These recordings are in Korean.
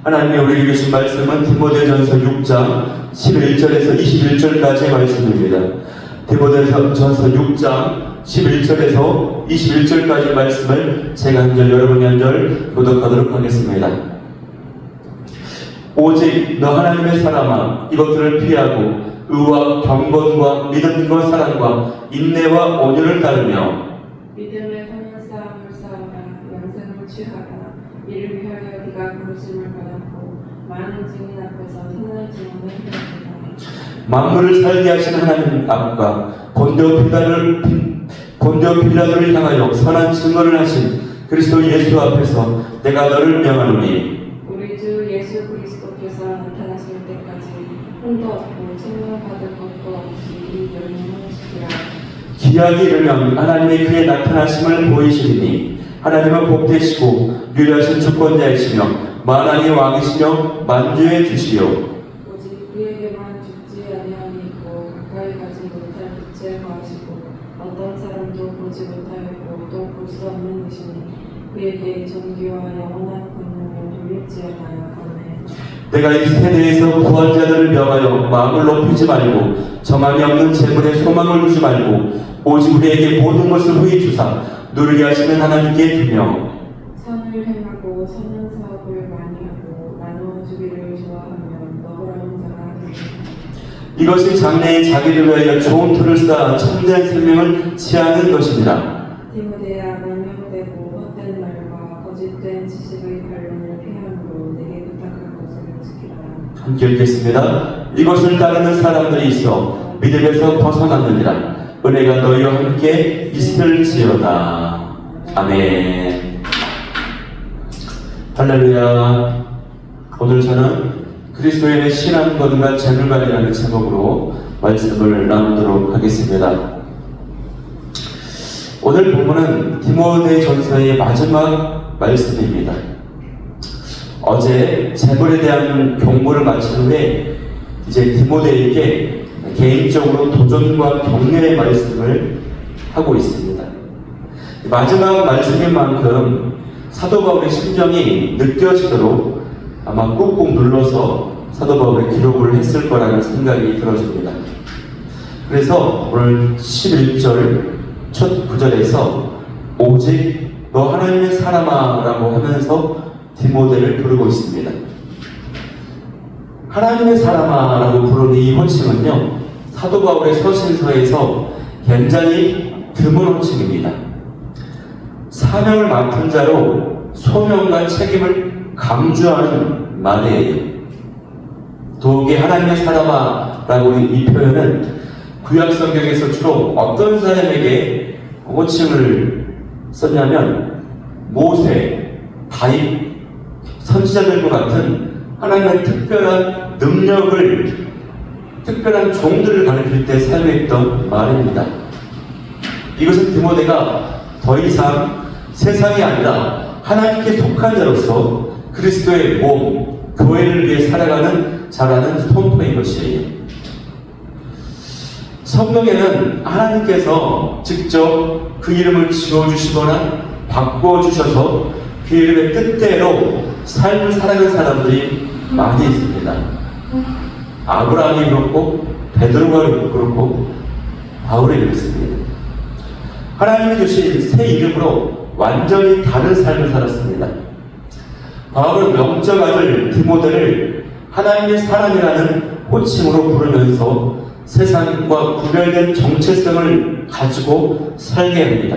하나님이 우리에게 주신 말씀은 디모데전서 6장 11절에서 21절까지의 말씀입니다. 디모데전서 6장 11절에서 21절까지의 말씀을 제가 한 절, 여러분이 한 절 교독하도록 하겠습니다. 오직 너 하나님의 사람아, 이것들을 피하고 의와 경건과 믿음과 사랑과 인내와 온유를 따르며 믿음의 선한 싸움을 싸우라. 영생을 취하라. 이를 위하여 네가 부르심을 받았고 많은 증인 앞에서 선한 증언을 해주라. 만물을 살게 하신 하나님 앞과 본디오 빌라도를 향하여 선한 증언을 하신 그리스도 예수 앞에서 내가 너를 명하노니 우리 주 예수 그리스도께서 나타나실 때까지 흠도 없고 칭송받을 것도 없이 이 열매를 지키라. 기약이 이르면 하나님의 그의 나타나심을 보이시리니 하나님은 복되시고 유일하신 주권자이시며 만왕의 왕이시며 만주의 주시요 오직 그에게만 죽지 아니함이 있고 가까이 가지 못할 빛에 거하시고 어떤 사람도 보지 못하였고 또 볼 수 없는 이시니 그에게 존귀와 영원한 권능을 돌릴지어다. 아멘. 내가 이 세대에서 구한 자들을 명하여 마음을 높이지 말고 정함이 없는 재물에 소망을 두지 말고 오직 우리에게 모든 것을 후히 주사 누리게 하시는 하나님께 두며 선을 행하고 선한 사업을 많이 하고 나누어 주기를 좋아하며 너그러운 자가 되리라. 이것이 장래의 자기를 위하여 좋은 틀을 쌓아 참된 생명을 취하는 것입니다. 디모데야, 망령되고 헛된 말과 거짓된 지식의 반론을 피함으로 내게 부탁할 것을 지키라. 함께 읽겠습니다. 이것을 따르는 사람들이 있어 믿음에서 벗어났느니라. 은혜가 너희와 함께 있을지어다. 아멘. 할렐루야. 오늘 저는 그리스도인의 신앙권과 재물관이라는 제목으로 말씀을 나누도록 하겠습니다. 오늘 본문은 디모데전서의 마지막 말씀입니다. 어제 재물에 대한 경고를 마친 후에 이제 디모데에게 개인적으로 도전과 격려의 말씀을 하고 있습니다. 마지막 말씀인 만큼 사도 바울의 심정이 느껴지도록 아마 꾹꾹 눌러서 사도 바울의 기록을 했을 거라는 생각이 들어집니다. 그래서 오늘 11절 첫 구절에서 오직 너 하나님의 사람아 라고 하면서 디모데를 부르고 있습니다. 하나님의 사람아 라고 부르는 이 호칭은요, 사도 바울의 서신서에서 굉장히 드문 호칭입니다. 사명을 맡은 자로 소명과 책임을 강조하는 말이에요. 더욱이 하나님의 사람아 라고 이 표현은 구약 성경에서 주로 어떤 사람에게 호칭을 썼냐면 모세, 다윗, 선지자들과 같은 하나님의 특별한 능력을, 특별한 종들을 가리킬 때 사용했던 말입니다. 이것은 디모데가 더 이상 세상이 아니라 하나님께 속한 자로서 그리스도의 몸, 교회를 위해 살아가는 자라는 선포인 것이에요. 성경에는 하나님께서 직접 그 이름을 지어주시거나 바꿔주셔서 그 이름의 뜻대로 삶을 살아가는 사람들이 많이 있습니다. 아브라함이 그렇고 베드로가 그렇고 바울이 그렇습니다. 하나님이 주신 새 이름으로 완전히 다른 삶을 살았습니다. 바울은 영적 아들 디모데를 하나님의 사람이라는 호칭으로 부르면서 세상과 구별된 정체성을 가지고 살게 합니다.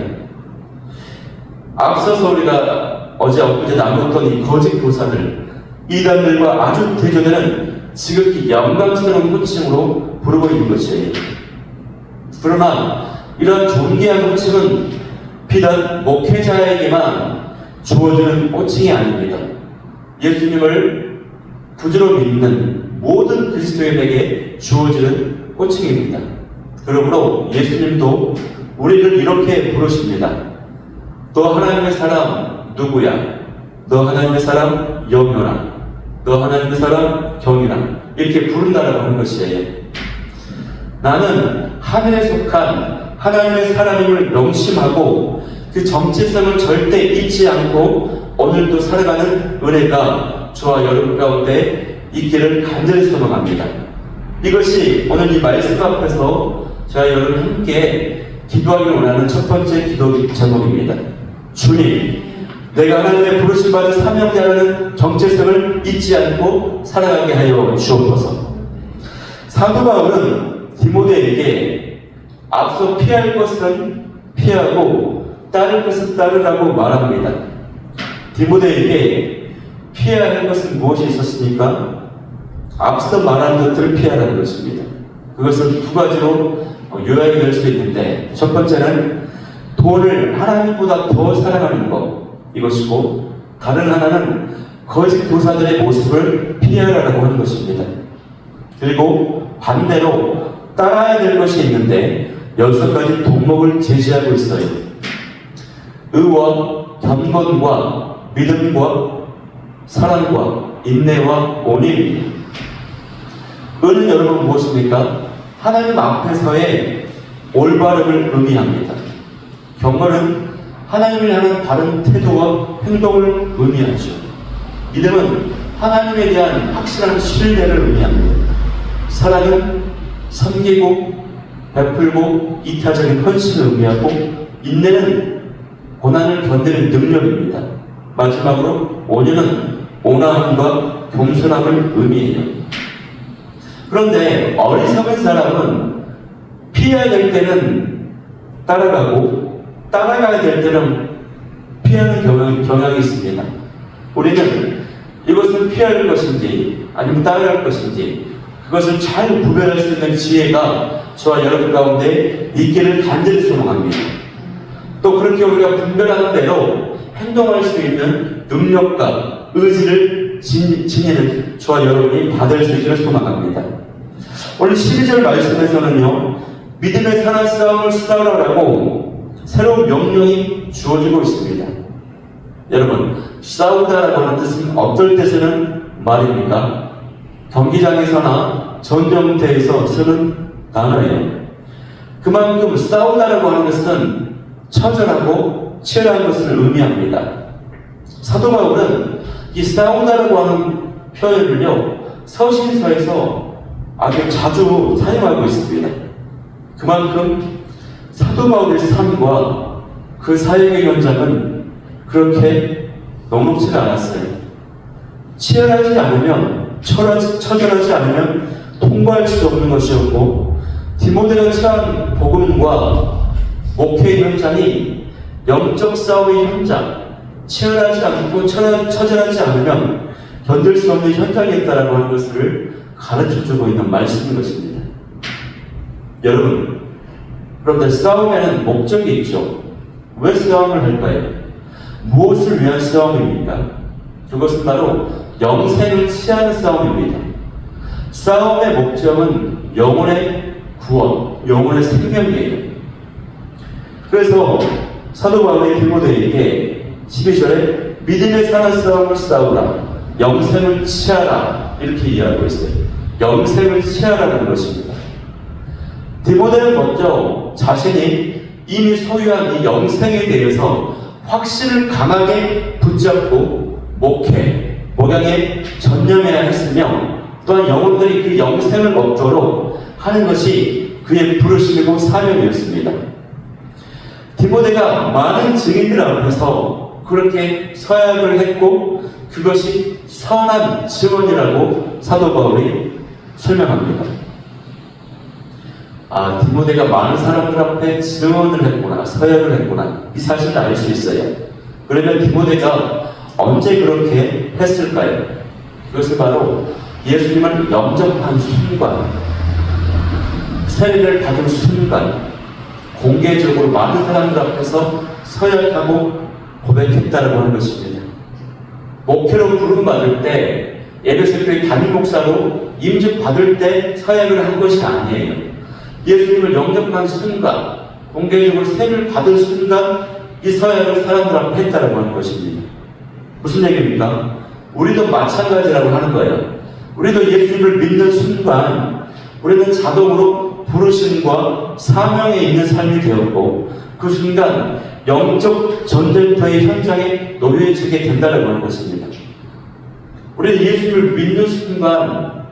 앞서서 우리가 어제 엊그제 나눴던 이 거짓 교사들, 이단들과 아주 대조되는 지극히 영광스러운 호칭으로 부르고 있는 것이에요. 그러나 이런 존귀한 호칭은 비단 목회자에게만 주어지는 호칭이 아닙니다. 예수님을 구주로 믿는 모든 그리스도인에게 주어지는 호칭입니다. 그러므로 예수님도 우리를 이렇게 부르십니다. 너 하나님의 사람 누구야? 너 하나님의 사람 영효나, 너 하나님의 사람 경이나, 이렇게 부른다라고 하는 것이에요. 나는 하늘에 속한 하나님의 사람임을 명심하고 그 정체성을 절대 잊지 않고 오늘도 살아가는 은혜가 저와 여러분 가운데 있기를 간절히 소망합니다. 이것이 오늘 이 말씀 앞에서 저와 여러분 함께 기도하기를 원하는 첫 번째 기도 제목입니다. 주님, 내가 하나님의 부르심 받은 사명자라는 정체성을 잊지 않고 살아가게 하여 주옵소서. 사도 바울은 디모데에게 앞서 피할 것은 피하고 따를 것은 따르라고 말합니다. 디모데에게 피해야 할 것은 무엇이 있었습니까? 앞서 말한 것들을 피하라는 것입니다. 그것은 두 가지로 요약이 될 수 있는데, 첫 번째는 돈을 하나님보다 더 사랑하는 것, 이것이고, 다른 하나는 거짓 교사들의 모습을 피하라고 하는 것입니다. 그리고 반대로 따라야 될 것이 있는데 6가지 동목을 제시하고 있어요. 의와 경건과 믿음과 사랑과 인내와 온유입니다. 의는 여러분 무엇입니까? 하나님 앞에서의 올바름을 의미합니다. 경건은 하나님을 향한 바른 태도와 행동을 의미하죠. 믿음은 하나님에 대한 확실한 신뢰를 의미합니다. 사랑은 섬기고 베풀고 이타적인 헌신을 의미하고, 인내는 고난을 견디는 능력입니다. 마지막으로 온유는 온화함과 겸손함을 의미해요. 그런데 어리석은 사람은 피해야 될 때는 따라가고 따라가야 될 때는 피하는 경향이 있습니다. 우리는 이것을 피할 것인지 아니면 따라갈 것인지 그것을 잘 구별할 수 있는 지혜가 저와 여러분 가운데 있기를 간절히 소망합니다. 또 그렇게 우리가 분별하는 대로 행동할 수 있는 능력과 의지를 지니는 저와 여러분이 받을 수 있기를 소망합니다. 오늘 12절 말씀에서는요, 믿음의 선한 싸움을 싸우라고 새로운 명령이 주어지고 있습니다. 여러분, 싸우다라고 하는 뜻은 어떨 때 쓰는 말입니까? 경기장에서나 전쟁터에서 쓰는 단어예요. 그만큼 싸우다라고 하는 것은 처절하고 치열한 것을 의미합니다. 사도 바울은 이 싸우다라고 하는 표현을요, 서신서에서 아주 자주 사용하고 있습니다. 그만큼 사도 바울의 삶과 그 사역의 현장은 그렇게 녹록지가 않았어요. 치열하지 않으면, 처절하지 않으면 통과할 수 없는 것이었고, 디모데가 처한 복음과 목회의 현장이 영적 싸움의 현장, 치열하지 않고 처절하지 않으면 견딜 수 없는 현장이었다라고 하는 것을 가르쳐주고 있는 말씀인 것입니다. 여러분, 그런데 싸움에는 목적이 있죠. 왜 싸움을 할까요? 무엇을 위한 싸움입니까? 그것은 바로 영생을 취하는 싸움입니다. 싸움의 목적은 영혼의 구원, 영혼의 생명이에요. 그래서 사도 바울이 디모데에게 12절에 믿음의 선한 싸움을 싸우라, 영생을 취하라, 이렇게 이해하고 있어요. 영생을 취하라는 것입니다. 디모데는 먼저 자신이 이미 소유한 이 영생에 대해서 확신을 강하게 붙잡고 목양에 전념해야 했으며, 또한 영혼들이 그 영생을 얻도록 하는 것이 그의 부르심이고 사명이었습니다. 디모데가 많은 증인들 앞에서 그렇게 서약을 했고, 그것이 선한 증언이라고 사도 바울이 설명합니다. 아, 디모데가 많은 사람들 앞에 증언을 했구나, 서약을 했구나, 이 사실을 알 수 있어요. 그러면 디모데가 언제 그렇게 했을까요? 그것은 바로 예수님을 영접한 순간, 세례를 받은 순간, 공개적으로 많은 사람들 앞에서 서약하고 고백했다라고 하는 것입니다. 목회로 부름받을 때, 에베소 교회 담임 목사로 임직 받을 때 서약을 한 것이 아니에요. 예수님을 영접한 순간, 공개적으로 세례를 받은 순간 이 서약을 사람들 앞에 했다라고 하는 것입니다. 무슨 얘기입니까? 우리도 마찬가지라고 하는 거예요. 우리도 예수님을 믿는 순간 우리는 자동으로 부르심과 사명에 있는 삶이 되었고, 그 순간 영적 전쟁터의 현장에 놓여지게 된다는 것입니다. 우리는 예수님을 믿는 순간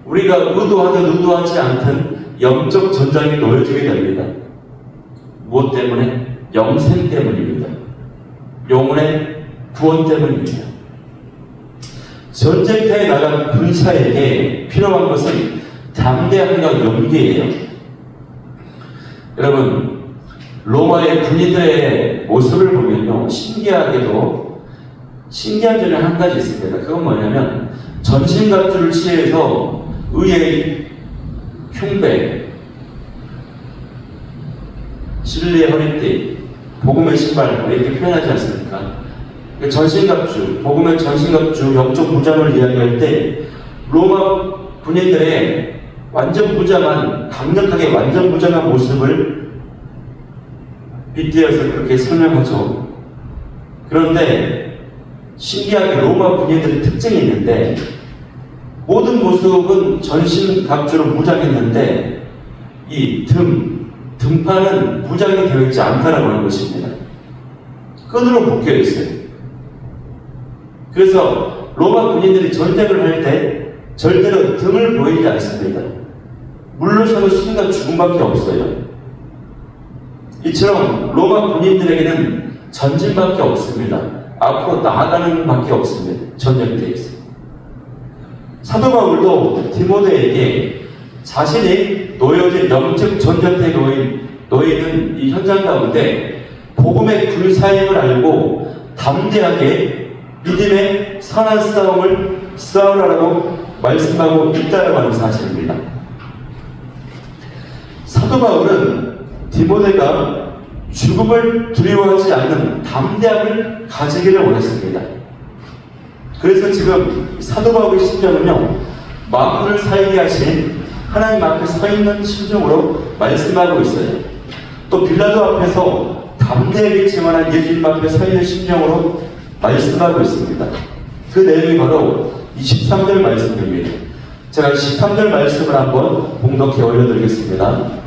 우리가 의도하든 의도하지 않든 영적 전장에 놓여지게 됩니다. 무엇 때문에? 영생 때문입니다. 영혼의 구원 때문입니다. 전쟁터에 나간 군사에게 필요한 것은 담대함과 용기예요. 여러분, 로마의 군인들의 모습을 보면요, 신기한 점이 한 가지 있습니다. 그건 뭐냐면 전신갑주를 취해서 의의 흉배, 진리의 허리띠, 복음의 신발 이렇게 표현하지 않습니까? 전신갑주, 복음의 전신갑주, 영적 무장을 이야기할 때 로마 군인들의 완전 무장한, 강력하게 완전 무장한 모습을 빗대어서 그렇게 설명하죠. 그런데 신기하게 로마 군인들의 특징이 있는데 모든 모습은 전신갑주로 무장했는데 이 등판은 무장이 되어 있지 않다라고 하는 것입니다. 끈으로 묶여 있어요. 그래서 로마 군인들이 전쟁을 할 때 절대로 등을 보이지 않습니다. 물러서는 순간 죽음밖에 없어요. 이처럼 로마 군인들에게는 전진밖에 없습니다. 앞으로 나아가는 밖에 없습니다. 전쟁터에서. 사도 바울도 디모데에게 자신이 놓여진 영적 전쟁터에 놓이는 이 현장 가운데 복음의 불사임을 알고 담대하게 믿음의 선한 싸움을 싸우라고 말씀하고 있다고 하는 사실입니다. 사도 바울은 디모데가 죽음을 두려워하지 않는 담대함을 가지기를 원했습니다. 그래서 지금 사도 바울의 심정은요, 만물을 살게 하신 하나님 앞에 서 있는 심정으로 말씀하고 있어요. 또 빌라도 앞에서 담대하게 증언한 예수님 앞에 서 있는 심정으로 말씀하고 있습니다. 그 내용이 바로 23절 말씀입니다. 제가 13절 말씀을 한번 봉독해 올려드리겠습니다.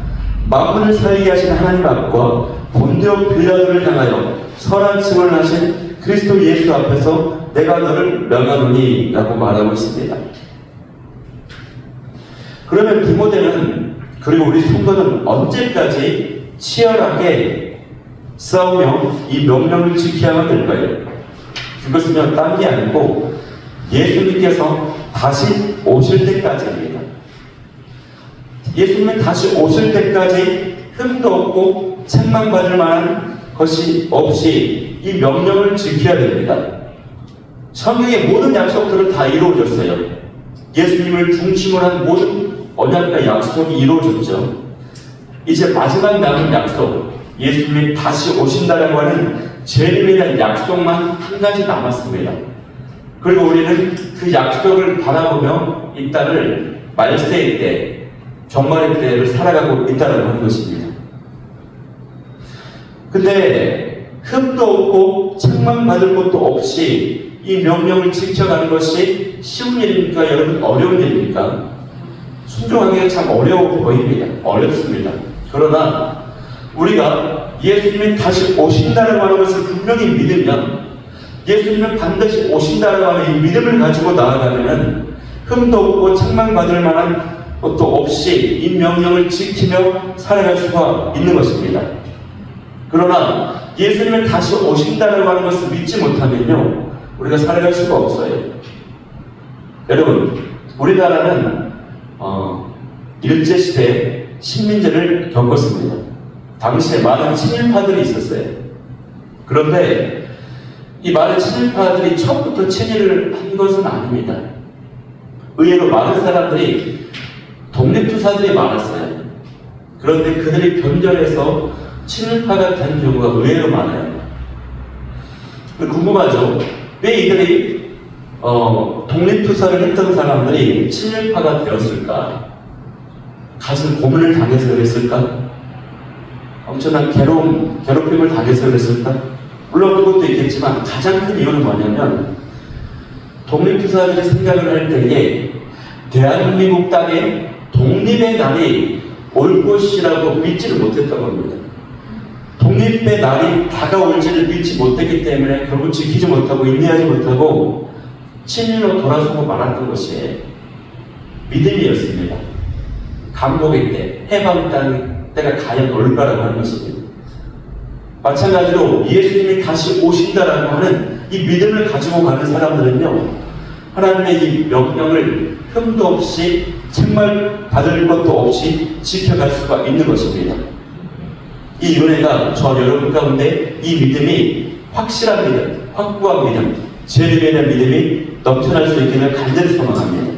만물을 살게 하신 하나님 앞과 본디오 빌라도를 향하여 선한 증언을 하신 그리스도 예수 앞에서 내가 너를 명하노니 라고 말하고 있습니다. 그러면 디모데는, 그리고 우리 성도는 언제까지 치열하게 싸우며 이 명령을 지켜야만 될까요? 그것은요, 딴 게 아니고 예수님께서 다시 오실 때까지입니다. 예수님은 다시 오실 때까지 흠도 없고 책망받을 만한 것이 없이 이 명령을 지켜야 됩니다. 성경의 모든 약속들은 다 이루어졌어요. 예수님을 중심으로 한 모든 언약과 약속이 이루어졌죠. 이제 마지막 남은 약속, 예수님이 다시 오신다라고 하는 재림에 대한 약속만 한 가지 남았습니다. 그리고 우리는 그 약속을 바라보며 이 땅을 말세의 때, 종말의 때를 살아가고 있다는 하는 것입니다. 근데 흠도 없고 책망받을 것도 없이 이 명령을 지켜가는 것이 쉬운 일입니까? 여러분, 어려운 일입니까? 순종하기가 참 어려워 보입니다. 어렵습니다. 그러나 우리가 예수님이 다시 오신다라고 하는 것을 분명히 믿으면, 예수님은 반드시 오신다라고 하는 이 믿음을 가지고 나아가면 흠도 없고 책망받을 만한 것도 없이 이 명령을 지키며 살아갈 수가 있는 것입니다. 그러나 예수님은 다시 오신다라고 하는 것을 믿지 못하면요, 우리가 살아갈 수가 없어요. 여러분, 우리나라는 일제시대 식민지를 겪었습니다. 당시에 많은 친일파들이 있었어요. 그런데 이 많은 친일파들이 처음부터 친일을 한 것은 아닙니다. 의외로 많은 사람들이 독립투사들이 많았어요. 그런데 그들이 변절해서 친일파가 된 경우가 의외로 많아요. 궁금하죠? 왜 이들이 독립투사를 했던 사람들이 친일파가 되었을까? 가슴 고문을 당해서 그랬을까? 엄청난 괴롭힘을 당해서 그랬을까? 물론 그것도 있겠지만 가장 큰 이유는 뭐냐면, 독립투사들이 생각을 할 때에 대한민국 땅에 독립의 날이 올 것이라고 믿지를 못했던 겁니다. 독립의 날이 다가올지를 믿지 못했기 때문에 결국 지키지 못하고 인내하지 못하고 친일로 돌아서고 말았던 것이 믿음이었습니다. 감독의 때, 해방 때가 과연 올까라고 하는 것입니다. 마찬가지로 예수님이 다시 오신다라고 하는 이 믿음을 가지고 가는 사람들은요, 하나님의 이 명령을 흠도 없이 책망 받을 것도 없이 지켜갈 수가 있는 것입니다. 이 은혜가 저 여러분 가운데 이 믿음이 확실한 믿음, 확고한 믿음, 재림에 대한 믿음이 넘쳐날 수 있기를 간절히 소망합니다.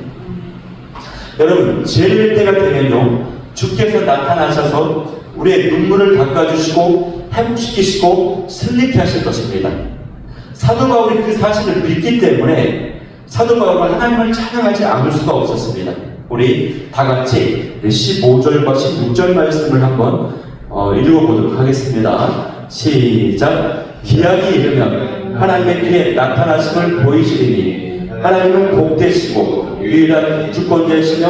여러분, 재림의 때가 되면요, 주께서 나타나셔서 우리의 눈물을 닦아주시고 회복시키시고 승리케 하실 것입니다. 사도 바울이 그 사실을 믿기 때문에 사도 바울은 하나님을 찬양하지 않을 수가 없었습니다. 우리 다 같이 15절과 16절 말씀을 한번 읽어보도록 하겠습니다. 시작. 기약이 이르면 하나님의 귀에 나타나심을 보이시리니 하나님은 복되시고 유일한 주권자이시며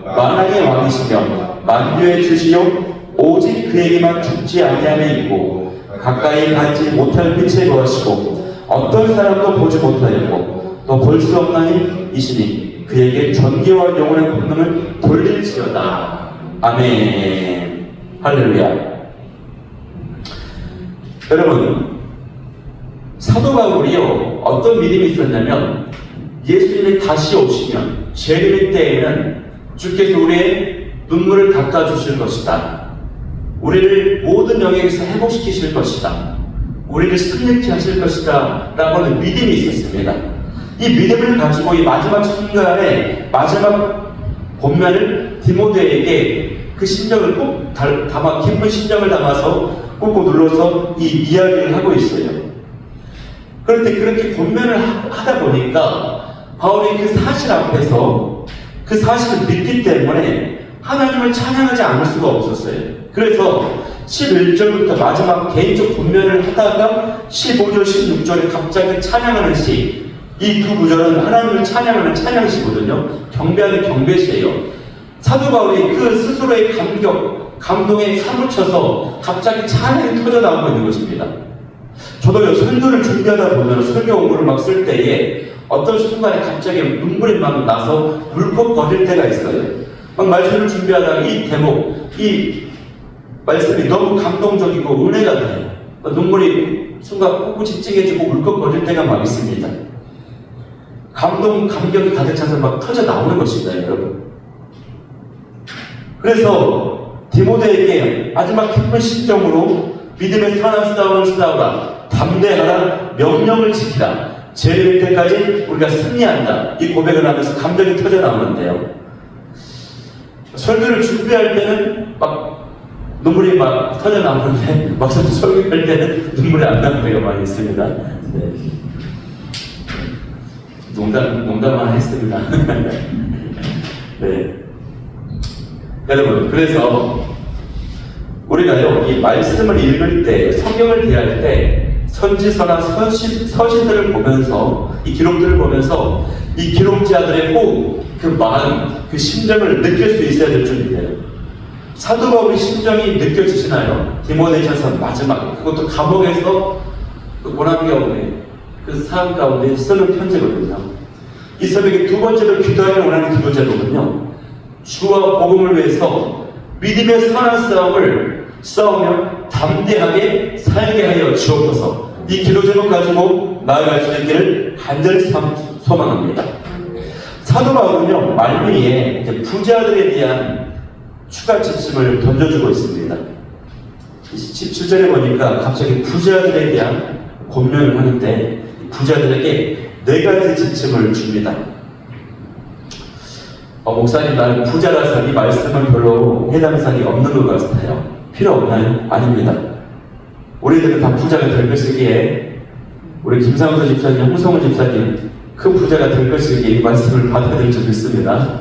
만왕의 왕이시며 만유의 주시요 오직 그에게만 죽지 아니함에 있고 가까이 가지 못할 빛에 거하시고 어떤 사람도 보지 못하였고 또 볼 수 없나니 이시니 그에게 전기와 영원의 권능을 돌릴지어다. 아멘. 할렐루야. 여러분, 사도 바울이요, 어떤 믿음이 있었냐면 예수님이 다시 오시면 재림의 때에는 주께서 우리의 눈물을 닦아주실 것이다. 우리를 모든 영역에서 회복시키실 것이다. 우리를 승리케 하실 것이다 라고 하는 믿음이 있었습니다. 이 믿음을 가지고 이 마지막 순간에 마지막 본면을 디모데에게 그 심정을 꼭 담아, 깊은 심정을 담아서 꾹꾹 눌러서 이 이야기를 하고 있어요. 그런데 그렇게 본면을 하다 보니까 바울이 그 사실 앞에서 그 사실을 믿기 때문에 하나님을 찬양하지 않을 수가 없었어요. 그래서 11절부터 마지막 개인적 본면을 하다가 15절, 16절에 갑자기 찬양하는 시, 이 두 구절은 하나님을 찬양하는 찬양시거든요. 경배하는 경배시예요. 사도 바울이 그 스스로의 감동에 사무쳐서 갑자기 찬양이 터져나오고 있는 것입니다. 저도요, 설교를 준비하다 보면 설교 원고를 막 쓸 때에 어떤 순간에 갑자기 눈물이 막 나서 울컥거릴 때가 있어요. 막 말씀을 준비하다가 이 대목, 이 말씀이 너무 감동적이고 은혜가 돼요. 눈물이 순간 코끝이 찡해지고 울컥거릴 때가 막 있습니다. 감격이 가득 차서 막 터져 나오는 것입니다, 여러분. 그래서 디모데에게 마지막 깊은 심정으로 믿음의 선한 싸움을 싸우라, 담대하라, 명령을 지키라, 재림의 때까지 우리가 승리한다, 이 고백을 하면서 감정이 터져 나오는데요. 설교를 준비할 때는 막 눈물이 막 터져 나오는데 막상 설교할 때는 눈물이 안 나는 때가 많이 있습니다. 네. 농담 하나 했습니다. 네. 여러분, 그래서 우리가요, 이 말씀을 읽을 때, 성경을 대할 때, 선지서나 서신들을 보면서, 이 기록들을 보면서, 이 기록자들의 호흡, 그 마음, 그 심정을 느낄 수 있어야 될 줄인데요. 사도 바울의 심정이 느껴지시나요? 디모데전서 마지막, 그것도 감옥에서 그 고난 가운데, 그 삶 가운데 쓰는 편지거든요. 이 새벽에 두 번째로 기도하기를 원하는 기도 제목은요, 주와 복음을 위해서 믿음의 선한 싸움을 싸우며 담대하게 살게 하여 주옵소서. 이 기도 제목 가지고 나아갈 수 있기를 간절히 소망합니다. 사도 바울은요, 말미에 부자들에 대한 추가 지침을 던져주고 있습니다. 17절에 보니까 갑자기 부자들에 대한 권면을 하는데 부자들에게 4가지 지침을 줍니다. 목사님, 나는 부자라서 이 말씀은 별로 해당 사항이 없는 것 같아요. 필요 없나요? 아닙니다. 우리들은 다 부자가 될 것이기에 우리 김상수 집사님, 홍성훈 집사님 큰 부자가 될 것이기에 이 말씀을 받아들일 줄 믿습니다.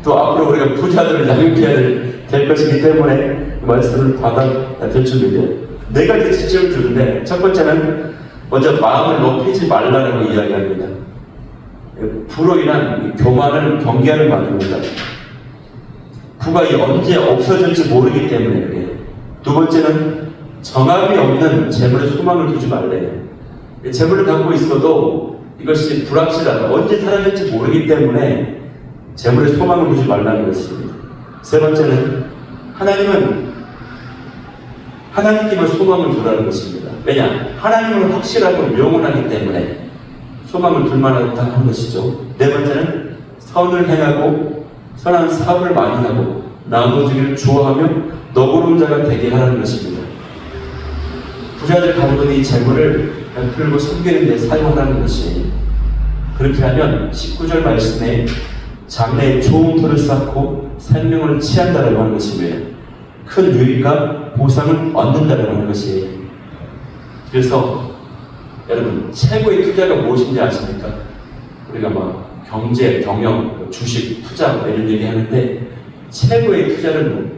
또 앞으로 우리가 부자들을 양육해야 될 것이기 때문에 이 말씀을 받아들일 줄 믿어요. 4가지 지침을 주는데 첫 번째는 먼저 마음을 높이지 말라고 이야기합니다. 부로 인한 교만을 경계하는 말입니다. 부가 언제 없어질지 모르기 때문에 그래요. 두 번째는 정함이 없는 재물에 소망을 두지 말래요. 재물을 갖고 있어도 이것이 불확실하다. 언제 사라질지 모르기 때문에 재물에 소망을 두지 말라는 것입니다. 세 번째는 하나님께만 소망을 두라는 것입니다. 왜냐? 하나님은 확실하고 영원하기 때문에 소망을 둘 만하다는 것이죠. 네 번째는 선을 행하고 선한 사업을 많이 하고 나눠주기를 좋아하며 너그러운 자가 되게 하라는 것입니다. 부자들 가족은 이 재물을 베풀고 섬기는 데 사용하라는 것이, 그렇게 하면 19절 말씀에 장래에 좋은 터를 쌓고 생명을 취한다라고 하는 것이며 큰 유익과 보상을 얻는다라고 하는 것이에요. 그래서 여러분, 최고의 투자가 무엇인지 아십니까? 우리가 막 경제, 경영, 주식, 투자 이런 얘기 하는데 최고의 투자는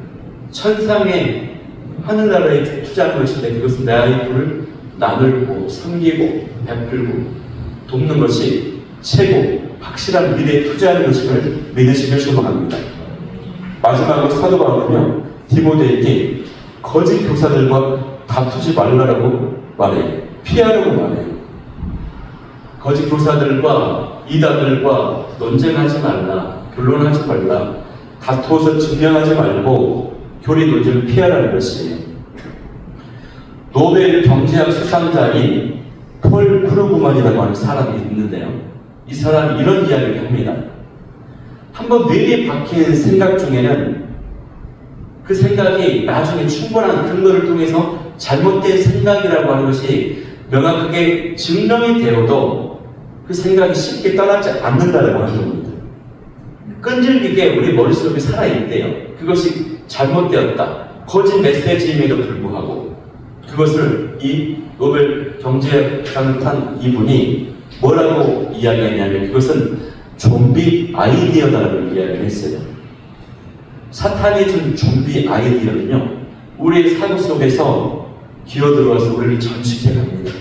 천상의 하늘나라에 투자하는 것인데, 그것은 내 아이들을 나누고 섬기고 베풀고 돕는 것이 최고 확실한 미래에 투자하는 것임을 믿으시길 소망합니다. 마지막으로 사도 바울은요, 디모데에게 거짓 교사들과 다투지 말라라고 말해요. 피하라고 말해요. 거짓 교사들과 이단들과 논쟁하지 말라, 변론하지 말라, 다투어서 증명하지 말고 교리 논쟁을 피하라는 것이에요. 노벨 경제학 수상자인 폴 크루그만이라고 하는 사람이 있는데요, 이 사람이 이런 이야기를 합니다. 한번 뇌에 박힌 생각 중에는 그 생각이 나중에 충분한 근거를 통해서 잘못된 생각이라고 하는 것이 명확하게 증명이 되어도 그 생각이 쉽게 떠나지 않는다고 하는 겁니다. 끈질기게 우리 머릿속에 살아있대요. 그것이 잘못되었다, 거짓 메시지임에도 불구하고. 그것을 이 노벨 경제상을 탄 이분이 뭐라고 이야기했냐면, 그것은 좀비 아이디어다라고 이야기를 했어요. 사탄이 준 좀비 아이디어는요, 우리의 사고 속에서 기어들어와서 우리를 잠식해 갑니다.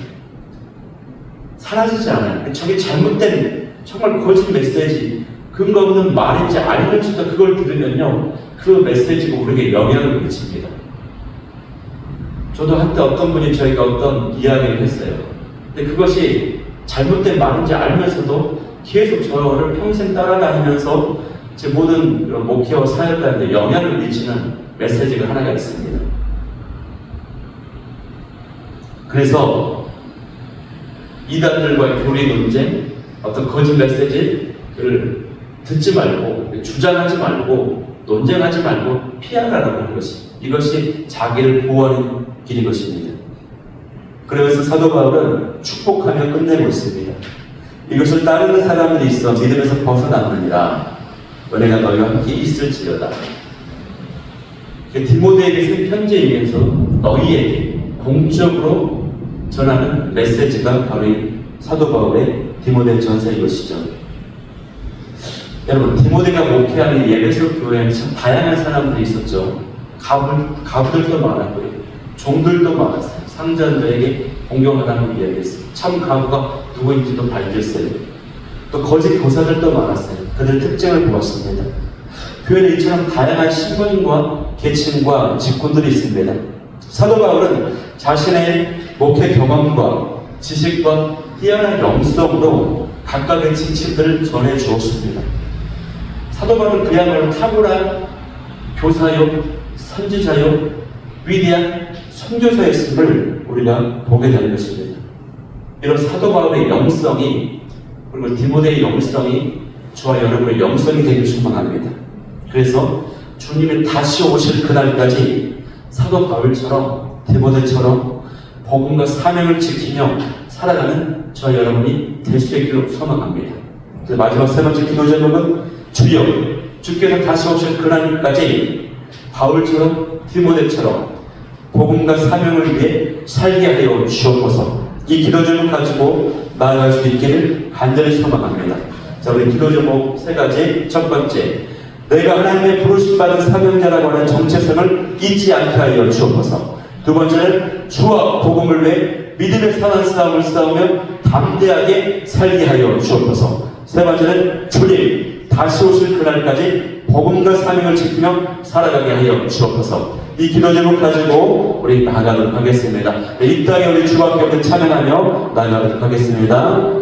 사라지지 않아요. 저게 잘못된 정말 거짓 메시지, 근거 없는 말인지 알면서도 그걸 들으면요, 그 메시지가 우리에게 영향을 미칩니다. 저도 한때 어떤 분이 저희가 어떤 이야기를 했어요. 근데 그것이 잘못된 말인지 알면서도 계속 저를 평생 따라다니면서 제 모든 목회와 사역하는데 영향을 미치는 메시지가 하나가 있습니다. 그래서 이단들과의 교리 논쟁, 어떤 거짓 메시지를 듣지 말고, 주장하지 말고, 논쟁하지 말고 피하라라고 하는 것이, 이것이 자기를 보호하는 길인 것입니다. 그래서 사도 바울은 축복하며 끝내고 있습니다. 이것을 따르는 사람들이 있어 믿음에서 벗어났느니라. 은혜가 너희와 함께 있을지어다. 디모데에게 쓴 편지이면서 너희에게 공적으로 전하는 메시지가 바로 이 사도 바울의 디모데 전서인 것이죠. 여러분, 디모데가 목회하는 예배소 교회에는 참 다양한 사람들이 있었죠. 가부들도 많았고요, 종들도 많았어요. 상전들에게 공경하다는 이야기했어요. 참 가부가 누구인지도 밝혔어요. 또 거짓 교사들도 많았어요. 그들 특징을 보았습니다. 교회는 이처럼 다양한 신분과 계층과 직군들이 있습니다. 사도 바울은 자신의 목회 경험과 지식과 뛰어난 영성으로 각각의 지침들을 전해 주었습니다. 사도 바울은 그야말로 탁월한 교사요, 선지자요, 위대한 선교사였음을 우리가 보게 되는 것입니다. 이런 사도 바울의 영성이, 그리고 디모데의 영성이 저와 여러분의 영성이 되길 소망합니다. 그래서 주님이 다시 오실 그날까지 사도 바울처럼, 디모데처럼 복음과 사명을 지키며 살아가는 저와 여러분이 될 수 있기를 소망합니다. 마지막 세 번째 기도 제목은 주여, 주께서 다시 오실 그날까지 바울처럼 디모데처럼 복음과 사명을 위해 살게 하여 주옵소서. 이 기도 제목 가지고 나아갈 수 있기를 간절히 소망합니다. 자, 우리 기도 제목 세 가지. 첫 번째, 내가 하나님의 부르심받은 사명자라고 하는 정체성을 잊지 않게 하여 주옵소서. 두 번째는 주와 복음을 위해 믿음의 선한 싸움을 싸우며 담대하게 살게 하여 주옵소서. 세 번째는 주님 다시 오실 그날까지 복음과 사명을 지키며 살아가게 하여 주옵소서. 이 기도 제목 가지고 우리 나아가도록 하겠습니다. 이 땅에 우리 주밖에 없는 찬양하며 나아가도록 하겠습니다.